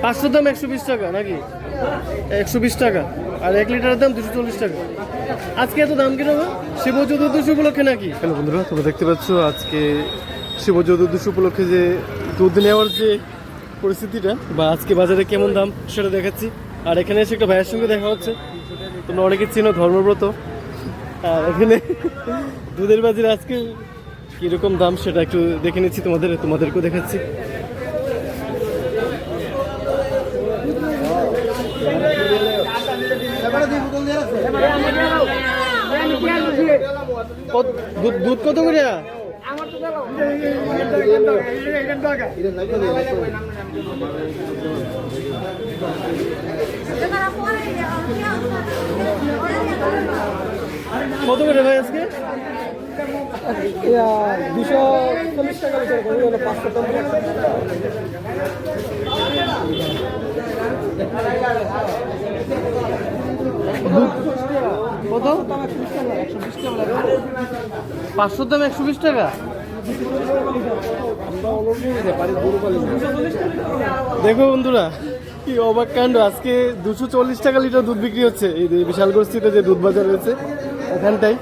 500 দাম 120 টাকা নাকি? 120 টাকা। আর 1 লিটারের দাম 240 টাকা। আজকে এত দাম কেন? শিব চতুর্দশী উপলক্ষে নাকি? হ্যালো বন্ধুরা, তোমরা দেখতে পাচ্ছ আজকে শিব চতুর্দশী উপলক্ষে যে দুধ নেওয়ার যে পরিস্থিতিটা বা আজকে বাজারে কেমন দাম সেটা দেখাচ্ছি। আর এখানে এসে একটা ভাইয়ের সঙ্গে দেখা হচ্ছে, তোমরা অনেকে চিনো, ধর্মব্রত। আর এখানে দুধের বাজারে আজকে কীরকম দাম সেটা একটু দেখে নিচ্ছি, তোমাদেরকেও দেখাচ্ছি। দুধ কত করে? কত করে ভাই আজকে? 240 টাকা। 500 টাকা। কত? 500 দাম 120 টাকা। দেখো বন্ধুরা, কি অবাক কাণ্ড, আজকে 240 টাকা লিটার দুধ বিক্রি হচ্ছে এই বিশালগড়স্থিত যে দুধ বাজার রয়েছে এখানটায়।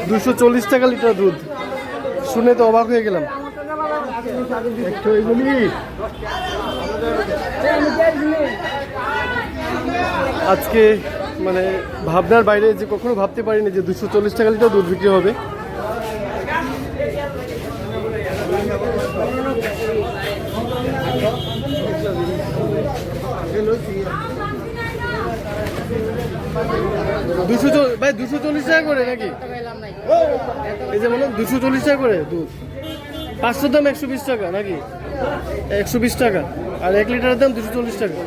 240 টাকা লিটার দুধ শুনে তো অবাক হয়ে গেলাম। আজকে মানে ভাবনার বাইরে, যে কখনো ভাবতে পারিনি যে 240 টাকা লিটার দুধ বিক্রি হবে। ভাই 240 টাকা করে নাকি? এই যে মানে 240 টাকা করে দুধ। 500 দাম 120 টাকা নাকি? 120 টাকা। আর 1 লিটারের দাম 240 টাকা।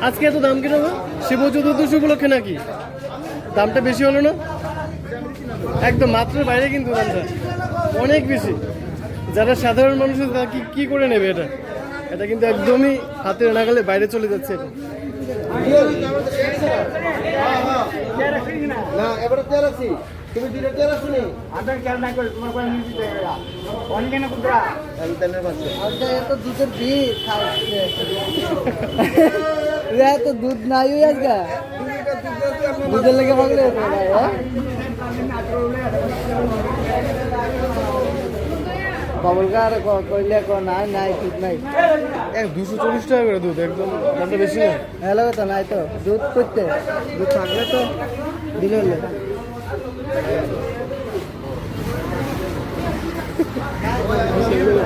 আজকে এত দাম কেন? শিব চতুর্দশী উপলক্ষে নাকি? দামটা বেশি হলো না? একদম মাত্রের বাইরে কিন্তু দামটা অনেক বেশি। যারা সাধারণ মানুষ তারা কি করে নেবে এটা? এটা কিন্তু একদমই হাতে নাগালে বাইরে চলে যাচ্ছে এটা। দুধ নাই আজকে দুধের লেগে ভাগলে কবলকার কইলে নাই নাই দুধ নাই। 240 টাকা করে দুধ, একদম দামটা বেশি না? হ্যালো তো নাই তো দুধ করতে, দুধ থাকলে তো দিলে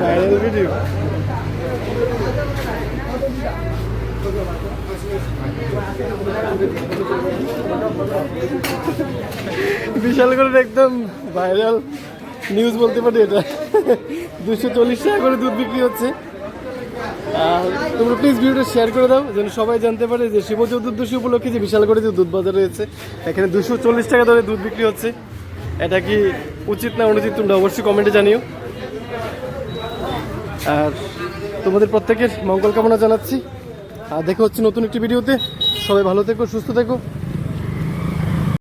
ভাইরাল ভিডিও। বিশালগড়ের একদম ভাইরাল নিউজ বলতে পারি এটা। 240 টাকা করে দুধ বিক্রি হচ্ছে। আর তোমরা প্লিজ ভিডিওটা শেয়ার করে দাও যেন সবাই জানতে পারে যে শিব চতুর্দশী উপলক্ষে যে বিশালগড়ে যে দুধ বাজার রয়েছে এখানে 240 টাকা ধরে দুধ বিক্রি হচ্ছে। এটা কি উচিত না অনুচিত তোমরা অবশ্যই কমেন্টে জানিও। আর তোমাদের প্রত্যেকের মঙ্গল কামনা জানাচ্ছি। আর দেখা হচ্ছে নতুন একটি ভিডিওতে। সবাই ভালো থেকো, সুস্থ থেকো।